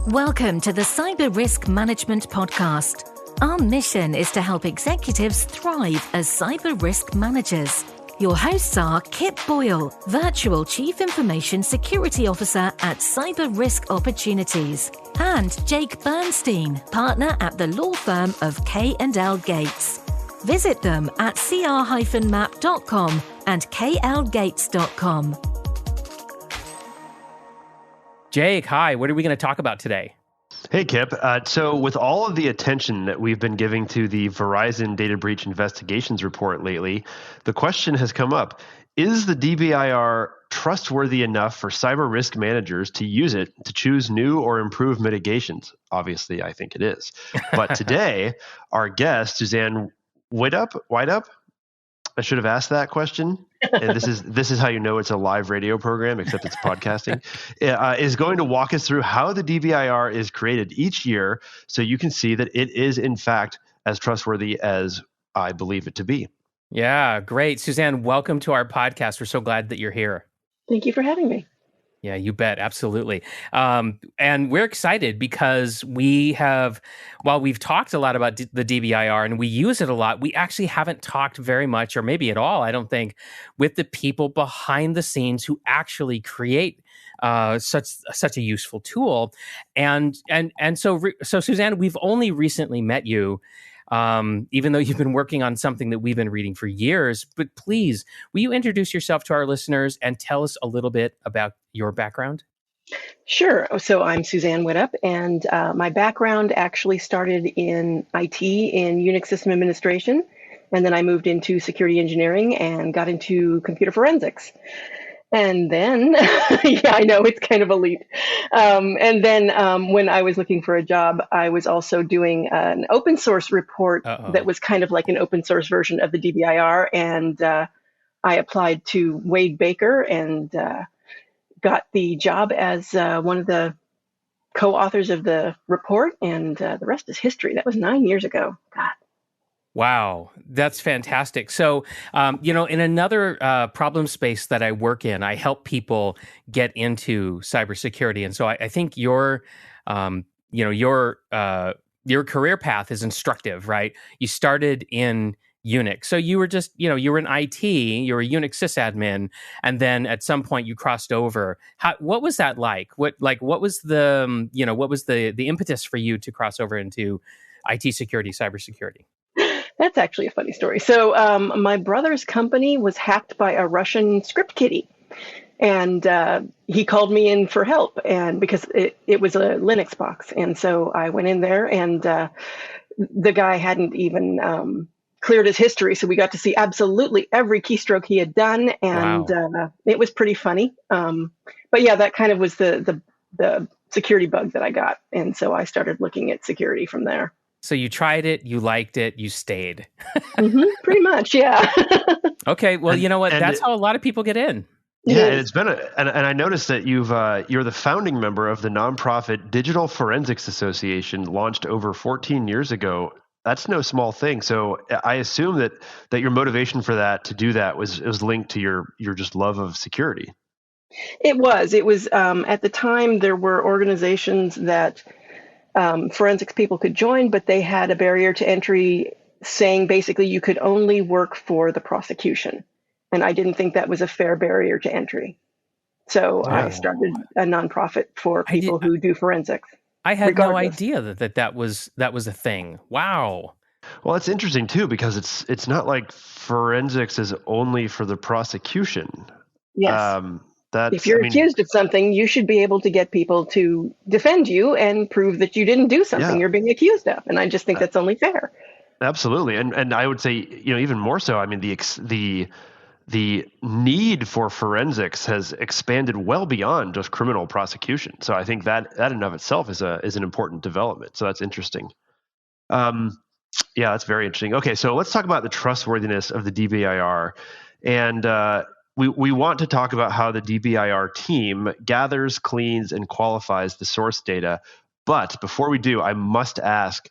Welcome to the Cyber Risk Management Podcast. Our mission is to help executives thrive as cyber risk managers. Your hosts are Kip Boyle, Virtual Chief Information Security Officer at Cyber Risk Opportunities, and Jake Bernstein, Partner at the law firm of K&L Gates. Visit them at cr-map.com and klgates.com. Jake, hi. What are we going to talk about today? Hey, Kip. So with all of the attention that we've been giving to the Verizon data breach investigations report lately, the question has come up, is the DBIR trustworthy enough for cyber risk managers to use it to choose new or improved mitigations? Obviously, I think it is. But today, our guest, Suzanne Widup, I should have asked that question. And this is how you know it's a live radio program, except it's podcasting, is going to walk us through how the DBIR is created each year so you can see that it is, in fact, as trustworthy as I believe it to be. Yeah, great. Suzanne, welcome to our podcast. We're so glad that you're here. Thank you for having me. Yeah, you bet. Absolutely. And we're excited because while we've talked a lot about the DBIR and we use it a lot, we actually haven't talked very much, or maybe at all, I don't think, with the people behind the scenes who actually create such a useful tool. And so Suzanne, we've only recently met you. Even though you've been working on something that we've been reading for years, but please, will you introduce yourself to our listeners and tell us a little bit about your background? Sure. So I'm Suzanne Widup, and my background actually started in IT, in Unix system administration, and then I moved into security engineering and got into computer forensics. And then, yeah, I know it's kind of a leap. And then when I was looking for a job, I was also doing an open source report that was kind of like an open source version of the DBIR. And I applied to Wade Baker and got the job as one of the co-authors of the report. And the rest is history. That was 9 years ago. God. Wow, that's fantastic. So, in another problem space that I work in, I help people get into cybersecurity, and so I think your career path is instructive, right? You started in Unix, so you were just, you were in IT, you were a Unix sysadmin, and then at some point you crossed over. What was that like? What was the impetus for you to cross over into IT security, cybersecurity? That's actually a funny story. So my brother's company was hacked by a Russian script kiddie, and he called me in for help, and because it was a Linux box. And so I went in there, and the guy hadn't even cleared his history, so we got to see absolutely every keystroke he had done, and wow. It was pretty funny. But yeah, that kind of was the security bug that I got, and so I started looking at security from there. So you tried it, you liked it, you stayed. Pretty much, yeah. Okay, well, you know what? That's how a lot of people get in. Yeah, and it's been and I noticed that you're the founding member of the nonprofit Digital Forensics Association, launched over 14 years ago. That's no small thing. So I assume that your motivation for that, to do that, was linked to your just love of security. It was at the time there were organizations that forensics people could join, but they had a barrier to entry saying basically you could only work for the prosecution. And I didn't think that was a fair barrier to entry. So I started a nonprofit for people who do forensics. I had no idea that was a thing. Wow. Well, it's interesting too, because it's not like forensics is only for the prosecution. Yes. If you're accused of something, you should be able to get people to defend you and prove that you didn't do something you're being accused of. And I just think that's only fair. Absolutely. And I would say, even more so, I mean, the need for forensics has expanded well beyond just criminal prosecution. So I think that in and of itself is an important development. So that's interesting. Yeah, that's very interesting. Okay, so let's talk about the trustworthiness of the DBIR. And we want to talk about how the DBIR team gathers, cleans, and qualifies the source data. But before we do, I must ask,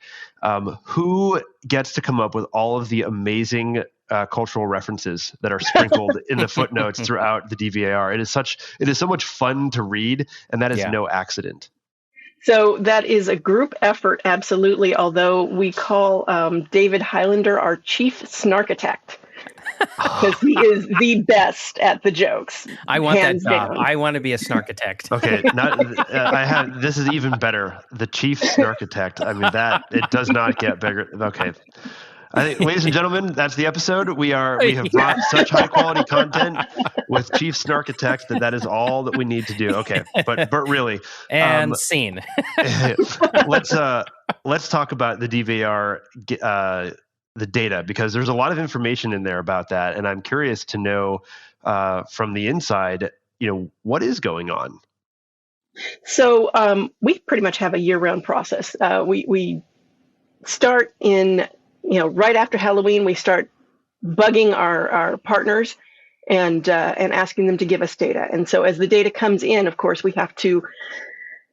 who gets to come up with all of the amazing cultural references that are sprinkled in the footnotes throughout the DBIR? It is so much fun to read, and that is no accident. So that is a group effort, absolutely. Although we call David Highlander our chief snarkitect because he is the best at the jokes. I want that hands job. down. I want to be a snarkitect. Okay, I have. This is even better. The chief snarkitect. I mean, that it does not get bigger. Okay, I think, ladies and gentlemen, that's the episode. We have brought such high quality content with Chief Snarkitect that is all that we need to do. Okay, but really, and scene. let's talk about the DBIR, the data, because there's a lot of information in there about that, and I'm curious to know from the inside, what is going on. So we pretty much have a year-round process. We start in right after Halloween. We start bugging our partners and asking them to give us data. And so as the data comes in, of course, we have to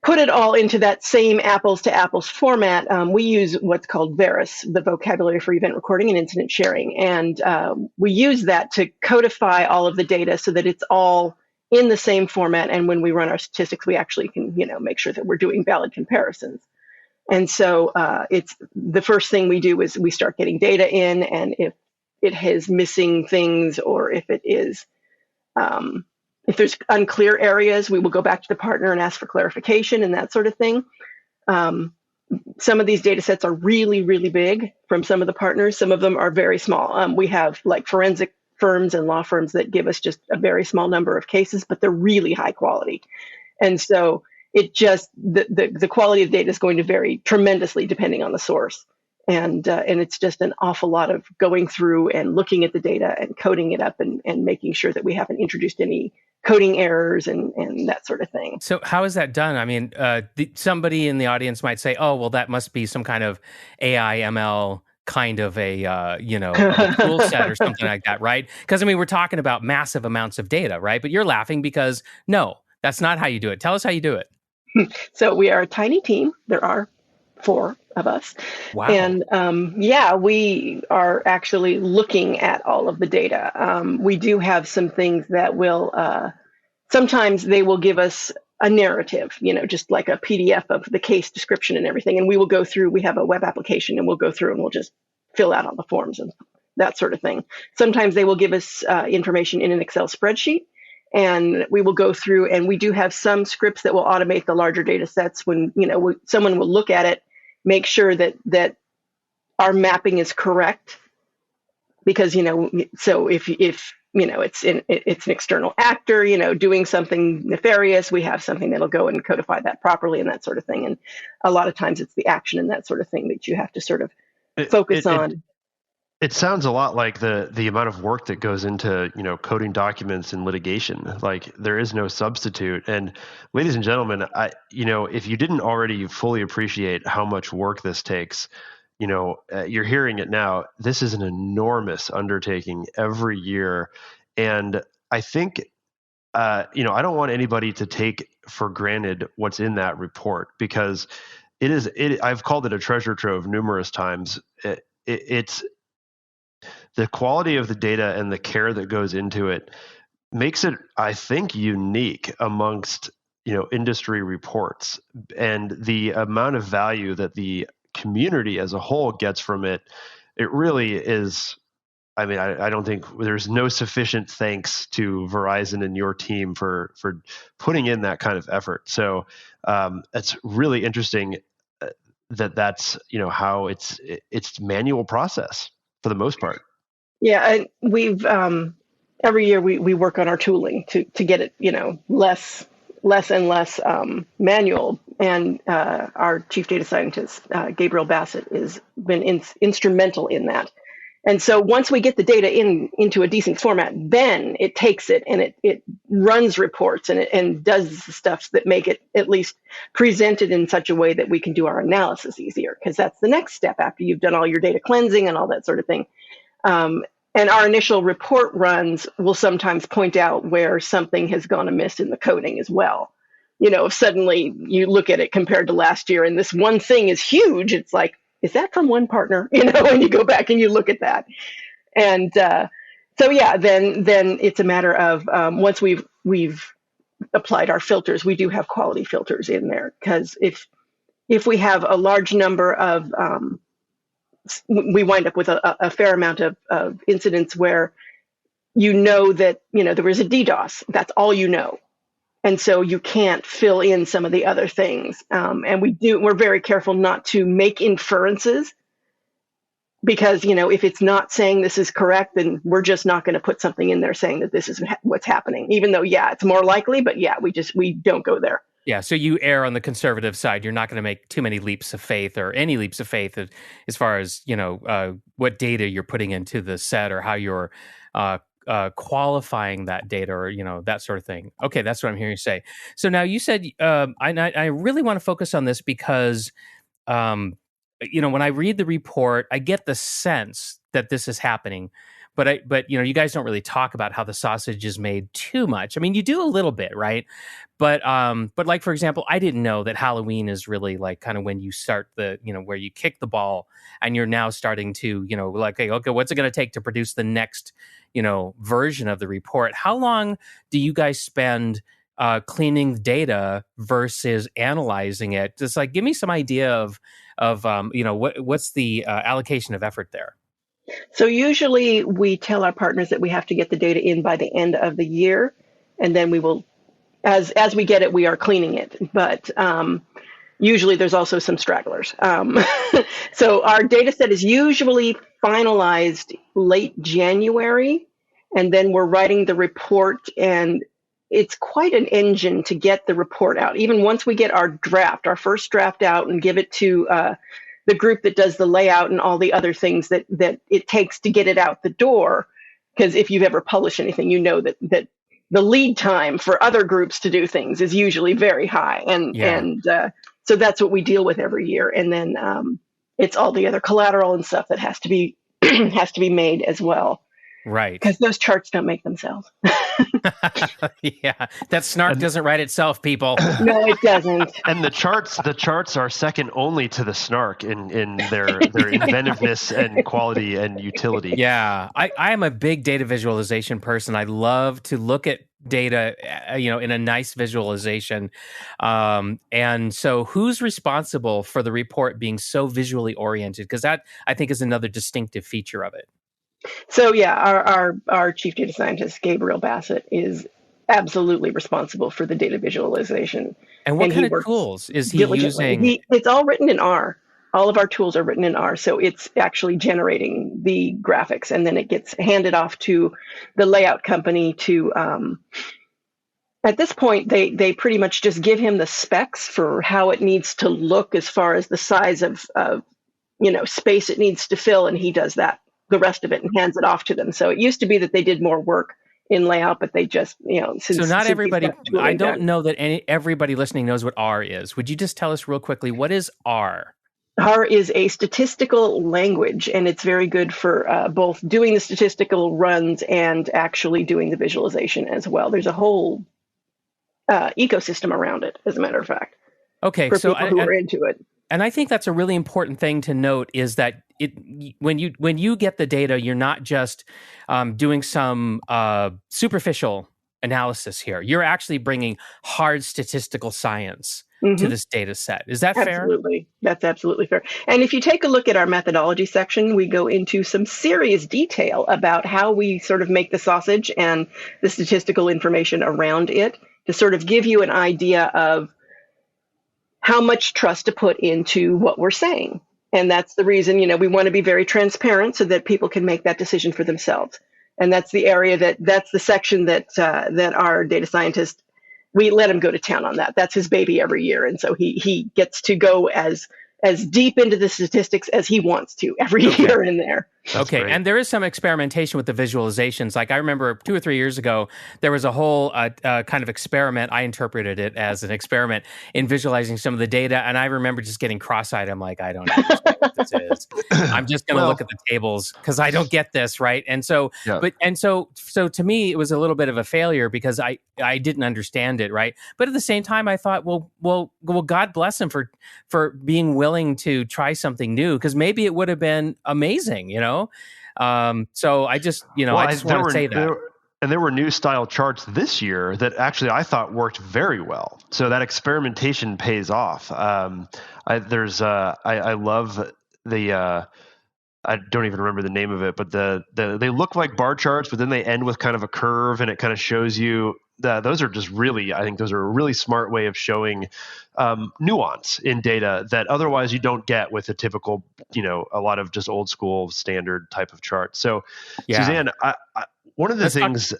put it all into that same apples to apples format. We use what's called VERIS, the Vocabulary for Event Recording and Incident Sharing. And we use that to codify all of the data so that it's all in the same format. And when we run our statistics, we actually can, make sure that we're doing valid comparisons. And so it's the first thing we do is we start getting data in, and if it has missing things, or if it is, if there's unclear areas, we will go back to the partner and ask for clarification and that sort of thing. Some of these data sets are really, really big from some of the partners. Some of them are very small. We have like forensic firms and law firms that give us just a very small number of cases, but they're really high quality. And so it just, the quality of data is going to vary tremendously depending on the source. And it's just an awful lot of going through and looking at the data and coding it up and making sure that we haven't introduced any coding errors and that sort of thing. So how is that done? I mean, somebody in the audience might say, oh, well, that must be some kind of AI, ML kind of a tool set or something like that, right? Because, I mean, we're talking about massive amounts of data, right? But you're laughing because, no, that's not how you do it. Tell us how you do it. So we are a tiny team. There are 4 of us. Wow. And we are actually looking at all of the data. We do have some things that will, sometimes they will give us a narrative, just like a PDF of the case description and everything. And we will go through, we have a web application, and we'll go through and we'll just fill out all the forms and that sort of thing. Sometimes they will give us information in an Excel spreadsheet. And we will go through, and we do have some scripts that will automate the larger data sets when, someone will look at it, make sure that our mapping is correct. Because, so if it's an external actor, doing something nefarious, we have something that'll go and codify that properly and that sort of thing. And a lot of times it's the action and that sort of thing that you have to sort of focus on. It sounds a lot like the amount of work that goes into, coding documents in litigation. Like, there is no substitute. And ladies and gentlemen, if you didn't already fully appreciate how much work this takes, you're hearing it now. This is an enormous undertaking every year. And I think, I don't want anybody to take for granted what's in that report, because I've called it a treasure trove numerous times. It's the quality of the data and the care that goes into it makes it, I think, unique amongst, industry reports, and the amount of value that the community as a whole gets from it. It really is. I mean, I don't think there's no sufficient thanks to Verizon and your team for putting in that kind of effort. So it's really interesting that's how it's manual process for the most part. Yeah, and we've every year we work on our tooling to get it less and less manual. And our chief data scientist Gabriel Bassett has been instrumental in that. And so once we get the data into a decent format, then it takes it and it runs reports and does stuff that make it at least presented in such a way that we can do our analysis easier, because that's the next step after you've done all your data cleansing and all that sort of thing. And our initial report runs will sometimes point out where something has gone amiss in the coding as well. If suddenly you look at it compared to last year and this one thing is huge, it's like, is that from one partner? And you go back and you look at that. And so, yeah, then it's a matter of once we've applied our filters, we do have quality filters in there, because if if we have a large number of, we wind up with a fair amount of incidents where that, there was a DDoS. That's all you know. And so you can't fill in some of the other things. And we're very careful not to make inferences because, if it's not saying this is correct, then we're just not going to put something in there saying that this is what's happening, even though, it's more likely, but we don't go there. Yeah, so you err on the conservative side. You're not going to make too many leaps of faith or any leaps of faith as far as, what data you're putting into the set or how you're qualifying that data or, that sort of thing. Okay, that's what I'm hearing you say. So now you said, I really want to focus on this because, when I read the report, I get the sense that this is happening. But you guys don't really talk about how the sausage is made too much. I mean, you do a little bit, right? But like, for example, I didn't know that Halloween is really like kind of when you start where you kick the ball and you're now starting to, like, okay, what's it going to take to produce the next, version of the report? How long do you guys spend cleaning data versus analyzing it? Just like, give me some idea of what's the allocation of effort there? So usually we tell our partners that we have to get the data in by the end of the year, and then we will, as we get it, we are cleaning it. But usually there's also some stragglers. So our data set is usually finalized late January, and then we're writing the report, and it's quite an engine to get the report out. Even once we get our first draft out and give it to the group that does the layout and all the other things that it takes to get it out the door. Because if you've ever published anything, you know that the lead time for other groups to do things is usually very high. And so that's what we deal with every year. And then it's all the other collateral and stuff that has to be made as well. Right. Because those charts don't make themselves. Yeah, that snark doesn't write itself, people. No, it doesn't. And the charts are second only to the snark in their inventiveness and quality and utility. Yeah, I am a big data visualization person. I love to look at data, in a nice visualization. And so who's responsible for the report being so visually oriented? Because that, I think, is another distinctive feature of it. So our chief data scientist, Gabriel Bassett, is absolutely responsible for the data visualization. And what kind of tools is he using? It's all written in R. All of our tools are written in R. So it's actually generating the graphics, and then it gets handed off to the layout company to, at this point, they pretty much just give him the specs for how it needs to look as far as the size of space it needs to fill, and he does that. The rest of it and hands it off to them. So it used to be that they did more work in layout, but they just, since. So not everybody, I don't know that everybody listening knows what R is. Would you just tell us real quickly, what is R? R is a statistical language, and it's very good for both doing the statistical runs and actually doing the visualization as well. There's a whole ecosystem around it, as a matter of fact. Okay, for people who are into it. And I think that's a really important thing to note is that when you get the data, you're not just doing some superficial analysis here. You're actually bringing hard statistical science to this data set. Is that fair? Absolutely. That's absolutely fair. And if you take a look at our methodology section, we go into some serious detail about how we sort of make the sausage and the statistical information around it to sort of give you an idea of how much trust to put into what we're saying. And that's the reason, we want to be very transparent so that people can make that decision for themselves. And that's the area that's the section that our data scientist, we let him go to town on that. That's his baby every year. And so he gets to go as deep into the statistics as he wants to every year in there. Okay, and there is some experimentation with the visualizations. Like I remember 2 or 3 years ago, there was a whole kind of experiment. I interpreted it as an experiment in visualizing some of the data, and I remember just getting cross-eyed. I'm like, I don't understand what this is. I'm just going to look at the tables because I don't get this, right? And so, so to me, it was a little bit of a failure because I didn't understand it, right? But at the same time, I thought, well, God bless him for being willing to try something new because maybe it would have been amazing, So I just, I just want to say that. And there were new style charts this year that actually I thought worked very well. So that experimentation pays off. I love the I don't even remember the name of it, but they look like bar charts, but then they end with kind of a curve, and it kind of shows you that those are just really, I think those are a really smart way of showing nuance in data that otherwise you don't get with a typical, a lot of just old school standard type of chart. So, Yeah. Suzanne, one of the things.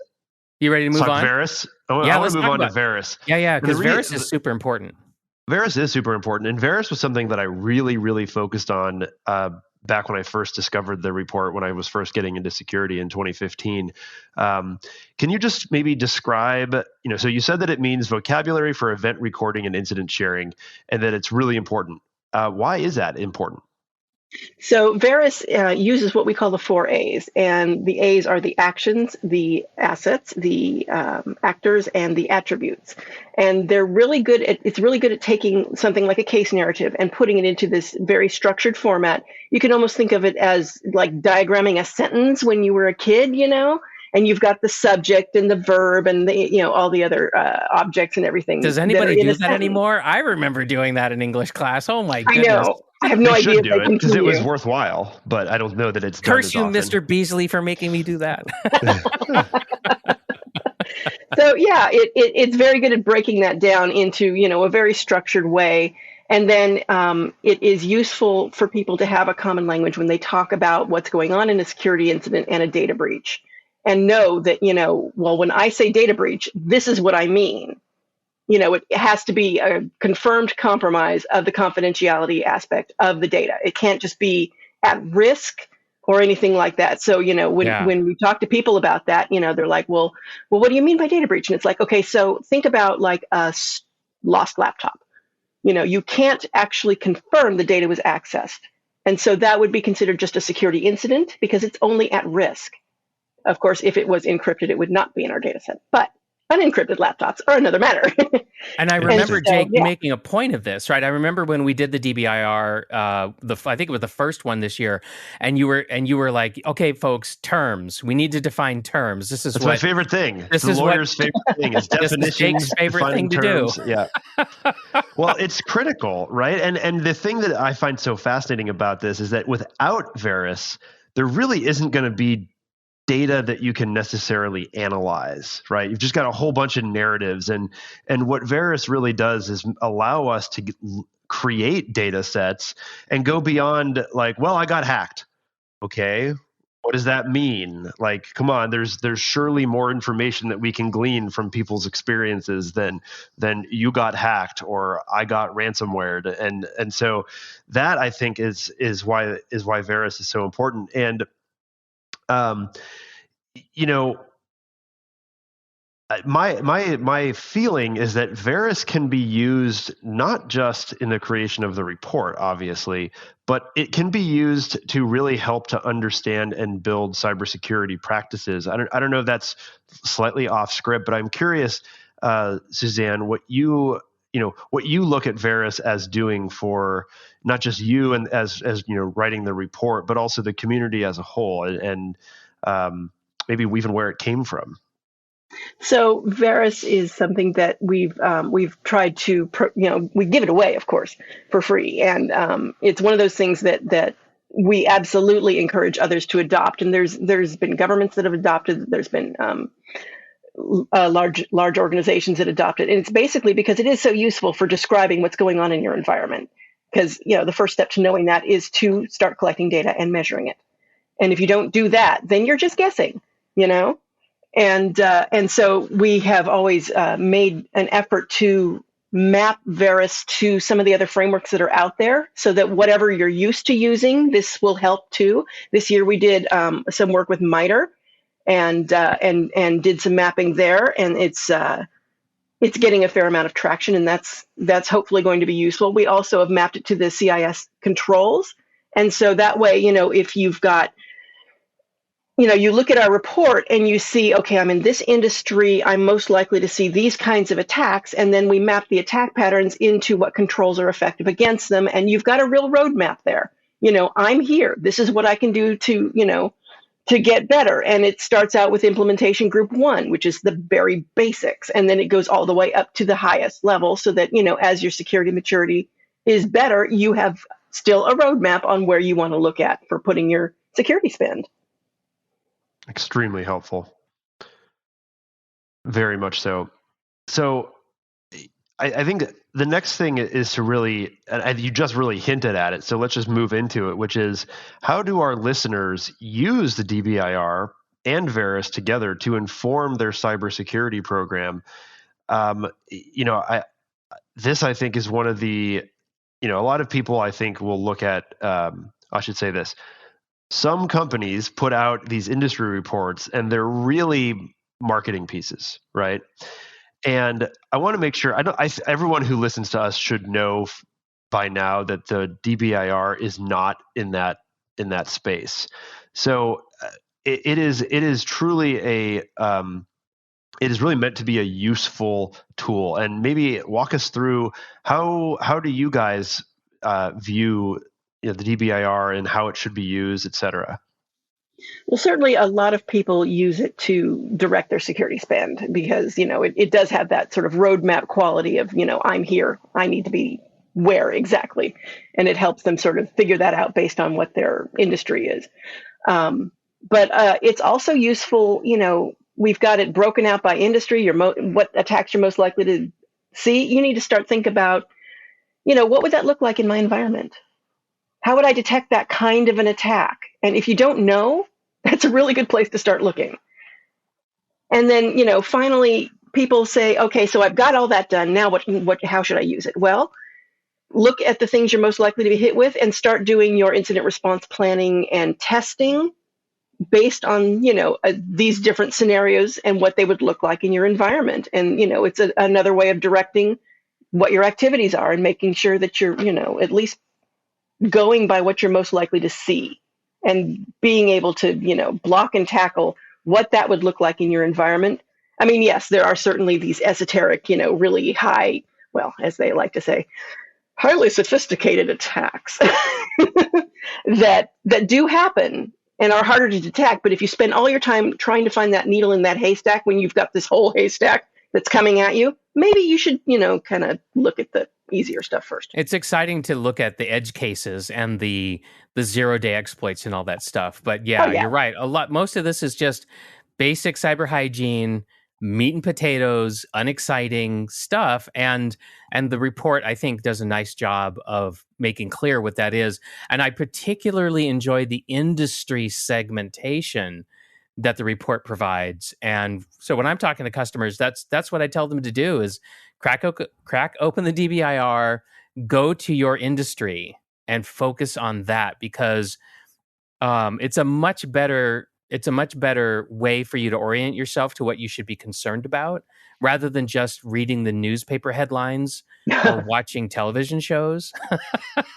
You ready to move on? Veris. I want to move on to Veris. Yeah, because Veris is super important. Veris is super important, and Veris was something that I really, really focused on back when I first discovered the report, when I was first getting into security in 2015. Can you just maybe describe, so you said that it means vocabulary for event recording and incident sharing, and that it's really important. Why is that important? So Veris uses what we call the 4 A's, and the A's are the actions, the assets, the actors, and the attributes. And they're really good at, it's really good at taking something like a case narrative and putting it into this very structured format. You can almost think of it as like diagramming a sentence when you were a kid, and you've got the subject and the verb and the, all the other objects and everything. Does anybody do that anymore? I remember doing that in English class. Oh my goodness. I know. I have no idea. Should do it because it was worthwhile, but I don't know that it's Curse done you, as often. Mr. Beasley, for making me do that. So yeah, it's very good at breaking that down into a very structured way, and then it is useful for people to have a common language when they talk about what's going on in a security incident and a data breach, and know that well, when I say data breach, this is what I mean. It has to be a confirmed compromise of the confidentiality aspect of the data. It can't just be at risk or anything like that. So, when we talk to people about that, they're like, well, what do you mean by data breach? And it's like, okay, so think about like a lost laptop. You can't actually confirm the data was accessed. And so that would be considered just a security incident because it's only at risk. Of course, if it was encrypted, it would not be in our data set. But unencrypted laptops are another matter. And I remember, Jake, making a point of this, right? I remember when we did the DBIR, I think it was the first one this year, and you were like, okay, folks, terms. We need to define terms. That's my favorite thing. This is lawyer's favorite thing is definitions. This is Jake's favorite thing to do. Yeah. Well, it's critical, right? And the thing that I find so fascinating about this is that without Veris, there really isn't going to be data that you can necessarily analyze, right? You've just got a whole bunch of narratives, and what Veris really does is allow us to create data sets and go beyond like, well, I got hacked. Okay, what does that mean? Like, come on, there's surely more information that we can glean from people's experiences than you got hacked or I got ransomwared, and so that I think is why Veris is so important. And my feeling is that Veris can be used not just in the creation of the report, obviously, but it can be used to really help to understand and build cybersecurity practices. I don't know if that's slightly off script, but I'm curious, Suzanne, what you look at Veris as doing for not just you and as writing the report, but also the community as a whole, and maybe even where it came from. So Veris is something that we've tried to, we give it away, of course, for free. And it's one of those things that we absolutely encourage others to adopt. And there's been governments that have adopted, there's been large organizations that adopt it. And it's basically because it is so useful for describing what's going on in your environment. Because, the first step to knowing that is to start collecting data and measuring it. And if you don't do that, then you're just guessing, And so we have always made an effort to map Veris to some of the other frameworks that are out there so that whatever you're used to using, this will help too. This year we did some work with MITRE and did some mapping there, and it's getting a fair amount of traction, and that's hopefully going to be useful. We also have mapped it to the CIS controls, and so that way, if you've got you look at our report and you see, okay, I'm in this industry, I'm most likely to see these kinds of attacks. And then we map the attack patterns into what controls are effective against them. And you've got a real roadmap there. I'm here. This is what I can do to to get better. And it starts out with implementation group 1, which is the very basics. And then it goes all the way up to the highest level so that, as your security maturity is better, you have still a roadmap on where you want to look at for putting your security spend. Extremely helpful. Very much so. So I think the next thing is to really, and you just really hinted at it, so let's just move into it, which is how do our listeners use the DBIR and Veris together to inform their cybersecurity program? This I think is one of the, a lot of people I think will look at, I should say this, some companies put out these industry reports and they're really marketing pieces, right? And I want to make sure everyone who listens to us should know by now that the DBIR is not in that space. So it is truly it is really meant to be a useful tool. And maybe walk us through how do you guys view the DBIR and how it should be used, et cetera? Well, certainly a lot of people use it to direct their security spend because, it does have that sort of roadmap quality of, I'm here, I need to be where exactly. And it helps them sort of figure that out based on what their industry is. But it's also useful, we've got it broken out by industry, what attacks you're most likely to see. You need to start thinking about, what would that look like in my environment? How would I detect that kind of an attack? And if you don't know, that's a really good place to start looking. And then, finally, people say, okay, so I've got all that done. Now how should I use it? Well, look at the things you're most likely to be hit with and start doing your incident response planning and testing based on, these different scenarios and what they would look like in your environment. And, it's another way of directing what your activities are and making sure that you're, at least going by what you're most likely to see and being able to, block and tackle what that would look like in your environment. I mean, yes, there are certainly these esoteric, really high, well, as they like to say, highly sophisticated attacks that do happen and are harder to detect. But if you spend all your time trying to find that needle in that haystack when you've got this whole haystack that's coming at you, maybe you should, kind of look at the easier stuff first. It's exciting to look at the edge cases and the 0-day exploits and all that stuff. But yeah, you're right. Most of this is just basic cyber hygiene, meat and potatoes, unexciting stuff. And the report, I think, does a nice job of making clear what that is. And I particularly enjoy the industry segmentation that the report provides. And so when I'm talking to customers, that's what I tell them to do is crack open the DBIR, go to your industry and focus on that because it's a much better way for you to orient yourself to what you should be concerned about rather than just reading the newspaper headlines or watching television shows.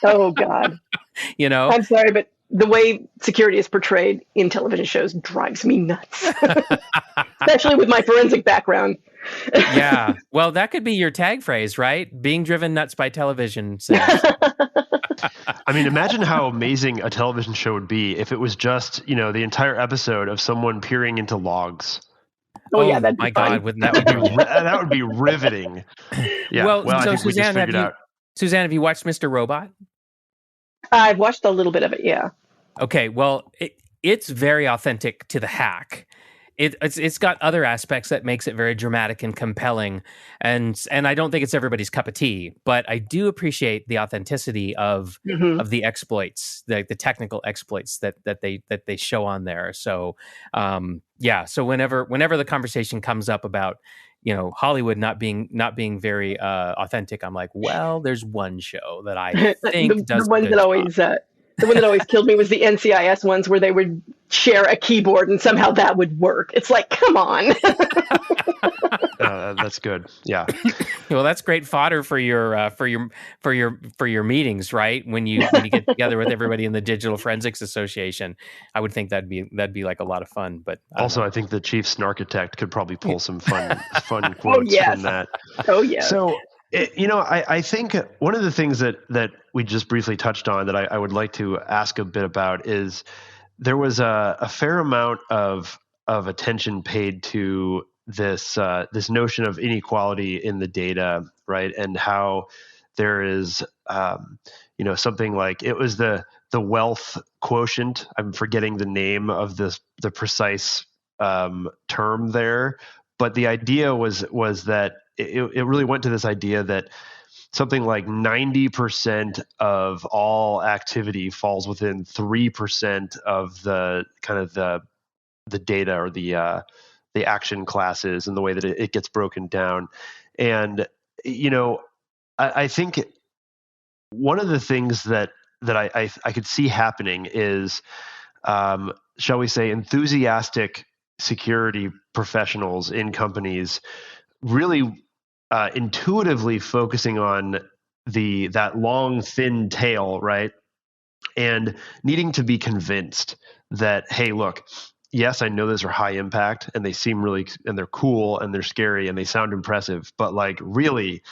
Oh God. I'm sorry, but the way security is portrayed in television shows drives me nuts, especially with my forensic background. Yeah. Well, that could be your tag phrase, right? Being driven nuts by television series. I mean, imagine how amazing a television show would be if it was just, the entire episode of someone peering into logs. Oh yeah, that'd be my fun. God, that would be riveting. Yeah. Well, I so think we just figured out. Suzanne, have you watched Mr. Robot? I've watched a little bit of it, yeah. Okay, well, it's very authentic to the hack. It's got other aspects that makes it very dramatic and compelling, and I don't think it's everybody's cup of tea, but I do appreciate the authenticity of the exploits, the technical exploits that they show on there. So so whenever the conversation comes up about Hollywood not being very authentic, I'm like, well, there's one show that I think does the one that always the one that always killed me was the NCIS ones where they would share a keyboard and somehow that would work. It's like, come on. That's good. Yeah. Well, that's great fodder for your meetings, right? When you get together with everybody in the Digital Forensics Association, I would think that'd be like a lot of fun. But I think the chief snarchitect could probably pull some fun quotes from that. Oh yeah. So I think one of the things that we just briefly touched on that I would like to ask a bit about is there was a fair amount of attention paid to this this notion of inequality in the data, right? And how there is something like, it was the wealth quotient. I'm forgetting the name of the precise term there, but the idea was that it really went to this idea that something like 90% of all activity falls within 3% of the kind of the data, or the action classes, and the way that it gets broken down. And I think one of the things that I could see happening is, shall we say, enthusiastic security professionals in companies really intuitively focusing on that long thin tail, right? And needing to be convinced that, hey, look, yes, I know those are high impact and they seem really, and they're cool and they're scary and they sound impressive, but like, really,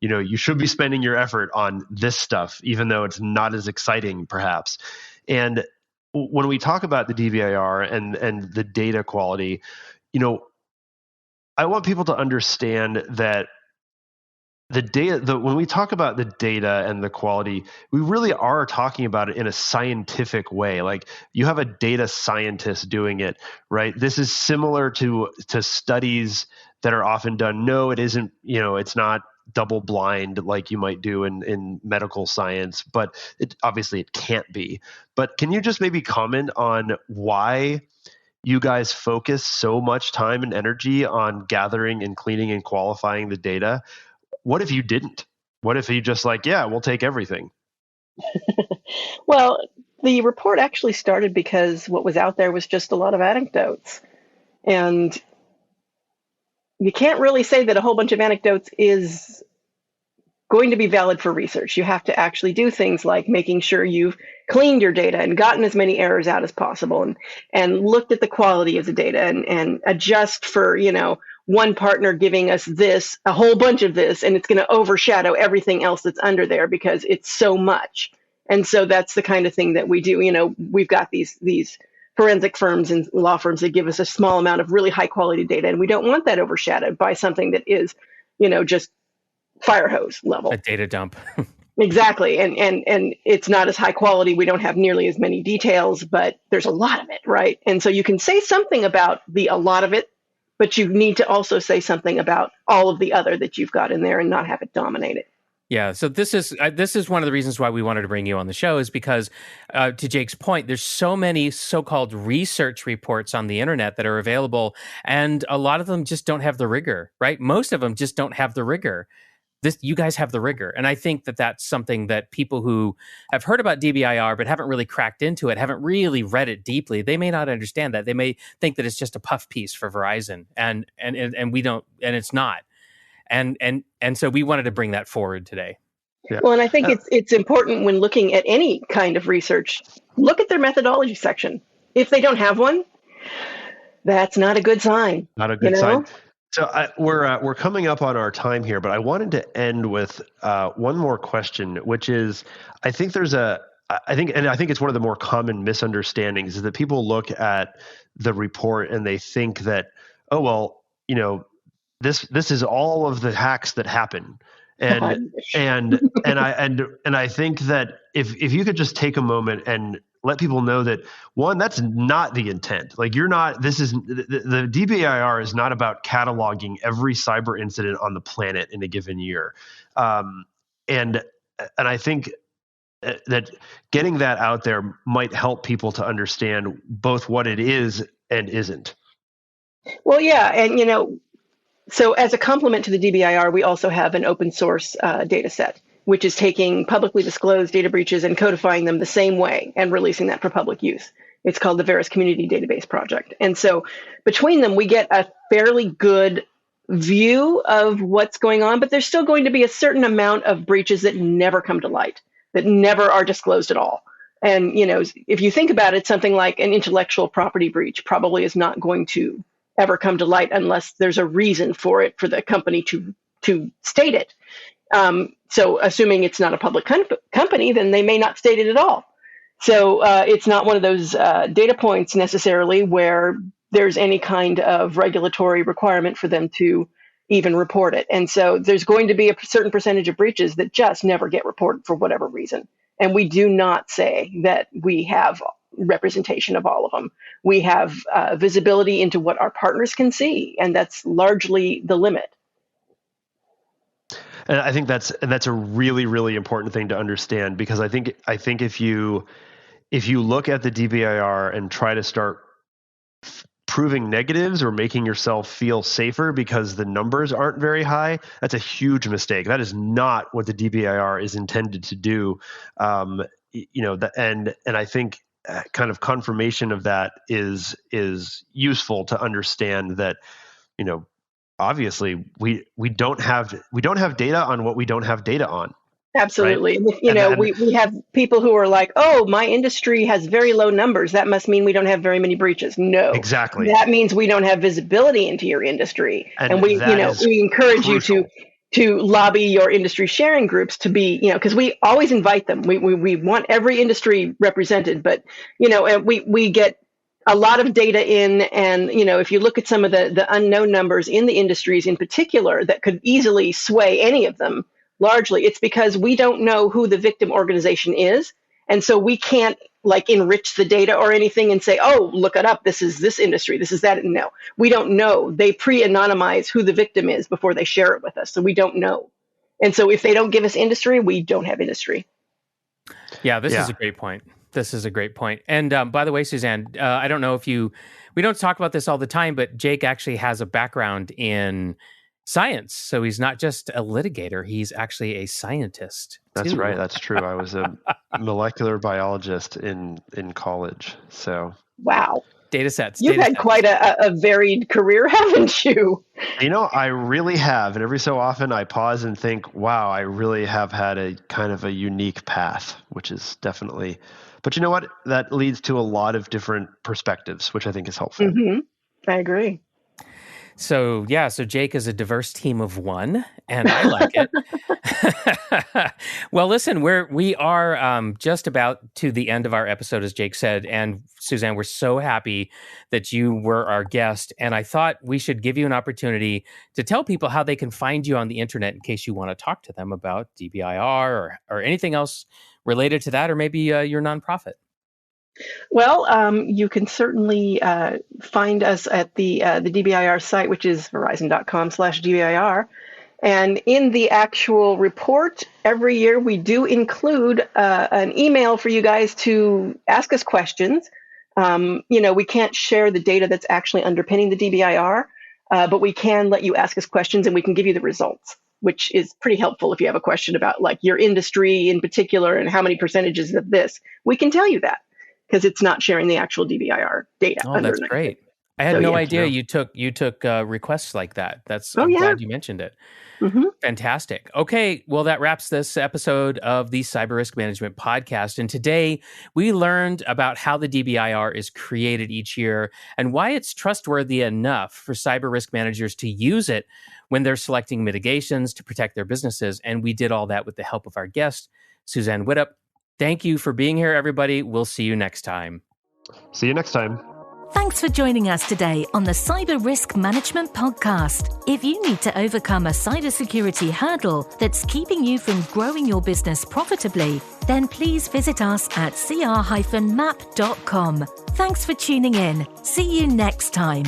you should be spending your effort on this stuff, even though it's not as exciting, perhaps. And when we talk about the DBIR and the data quality, I want people to understand that the data, when we talk about the data and the quality, we really are talking about it in a scientific way. Like, you have a data scientist doing it, right? This is similar to studies that are often done. No, it isn't. It's not double blind like you might do in medical science, but obviously it can't be. But can you just maybe comment on why you guys focus so much time and energy on gathering and cleaning and qualifying the data? What if you didn't? What if you just like, yeah, we'll take everything? Well, the report actually started because what was out there was just a lot of anecdotes. And you can't really say that a whole bunch of anecdotes is going to be valid for research. You have to actually do things like making sure you've cleaned your data and gotten as many errors out as possible, and looked at the quality of the data, and adjust for, one partner giving us this, a whole bunch of this, and it's going to overshadow everything else that's under there because it's so much. And so that's the kind of thing that we do. We've got these forensic firms and law firms that give us a small amount of really high quality data, and we don't want that overshadowed by something that is, just fire hose level. A data dump. Exactly. And it's not as high quality. We don't have nearly as many details, but there's a lot of it, right? And so you can say something about a lot of it, but you need to also say something about all of the other that you've got in there and not have it dominate it. Yeah, so this is one of the reasons why we wanted to bring you on the show, is because, to Jake's point, there's so many so-called research reports on the internet that are available, and a lot of them just don't have the rigor, right? Most of them just don't have the rigor. You guys have the rigor. And I think that that's something that people who have heard about DBIR but haven't really cracked into it, haven't really read it deeply, they may not understand that. They may think that it's just a puff piece for Verizon, and we don't, and it's not. And so we wanted to bring that forward today. Yeah. Well, and I think it's important when looking at any kind of research, look at their methodology section. If they don't have one, that's not a good sign. Not a good sign. So we're coming up on our time here, but I wanted to end with one more question, which is, I think it's one of the more common misunderstandings, is that people look at the report and they think that, oh, well, this is all of the hacks that happen. And I think that if you could just take a moment and let people know that, one, that's not the intent. Like, the DBIR is not about cataloging every cyber incident on the planet in a given year. And I think that getting that out there might help people to understand both what it is and isn't. Well, yeah. And, so as a complement to the DBIR, we also have an open source data set, which is taking publicly disclosed data breaches and codifying them the same way and releasing that for public use. It's called the Veris Community Database Project. And so between them, we get a fairly good view of what's going on, but there's still going to be a certain amount of breaches that never come to light, that never are disclosed at all. And, if you think about it, something like an intellectual property breach probably is not going to ever come to light unless there's a reason for it, for the company to state it. So assuming it's not a public company, then they may not state it at all. So it's not one of those data points necessarily where there's any kind of regulatory requirement for them to even report it. And so there's going to be a certain percentage of breaches that just never get reported for whatever reason. And we do not say that we have representation of all of them. We have visibility into what our partners can see, and that's largely the limit. And I think that's a really, really important thing to understand, because I think if you look at the DBIR and try to start proving negatives or making yourself feel safer because the numbers aren't very high, that's a huge mistake. That is not what the DBIR is intended to do. And I think kind of confirmation of that is useful to understand that, obviously we don't have data on what we don't have data on. Absolutely. Right? We have people who are like, oh, my industry has very low numbers. That must mean we don't have very many breaches. No, exactly. That means we don't have visibility into your industry. And we encourage crucial. You to lobby your industry sharing groups to be, because we always invite them. We want every industry represented, but, and we get a lot of data in, and, if you look at some of the unknown numbers in the industries in particular that could easily sway any of them, largely, it's because we don't know who the victim organization is. And so we can't enrich the data or anything and say, oh, look it up. This is this industry. This is that. No, we don't know. They pre-anonymize who the victim is before they share it with us. So we don't know. And so if they don't give us industry, we don't have industry. Yeah, this is a great point. This is a great point. And by the way, Suzanne, I don't know if we don't talk about this all the time, but Jake actually has a background in science. So he's not just a litigator, he's actually a scientist. That's right. That's true. I was a molecular biologist in college. So wow. Data sets. You've had quite a varied career, haven't you? I really have. And every so often I pause and think, wow, I really have had a kind of a unique path, which is definitely, but you know what? That leads to a lot of different perspectives, which I think is helpful. Mm-hmm. I agree. So Jake is a diverse team of one, and I like it. Well, listen, we are just about to the end of our episode, as Jake said, and Suzanne, we're so happy that you were our guest, and I thought we should give you an opportunity to tell people how they can find you on the internet in case you want to talk to them about DBIR or anything else related to that, or maybe your nonprofit. Well, you can certainly find us at the DBIR site, which is verizon.com/DBIR. And in the actual report, every year we do include an email for you guys to ask us questions. We can't share the data that's actually underpinning the DBIR, but we can let you ask us questions and we can give you the results, which is pretty helpful if you have a question about your industry in particular and how many percentages of this. We can tell you that, because it's not sharing the actual DBIR data. Oh, that's great. I had no idea you took requests like that. I'm glad you mentioned it. Mm-hmm. Fantastic. Okay, well, that wraps this episode of the Cyber Risk Management Podcast. And today we learned about how the DBIR is created each year and why it's trustworthy enough for cyber risk managers to use it when they're selecting mitigations to protect their businesses. And we did all that with the help of our guest, Suzanne Widup. Thank you for being here, everybody. We'll see you next time. See you next time. Thanks for joining us today on the Cyber Risk Management Podcast. If you need to overcome a cybersecurity hurdle that's keeping you from growing your business profitably, then please visit us at cr-map.com. Thanks for tuning in. See you next time.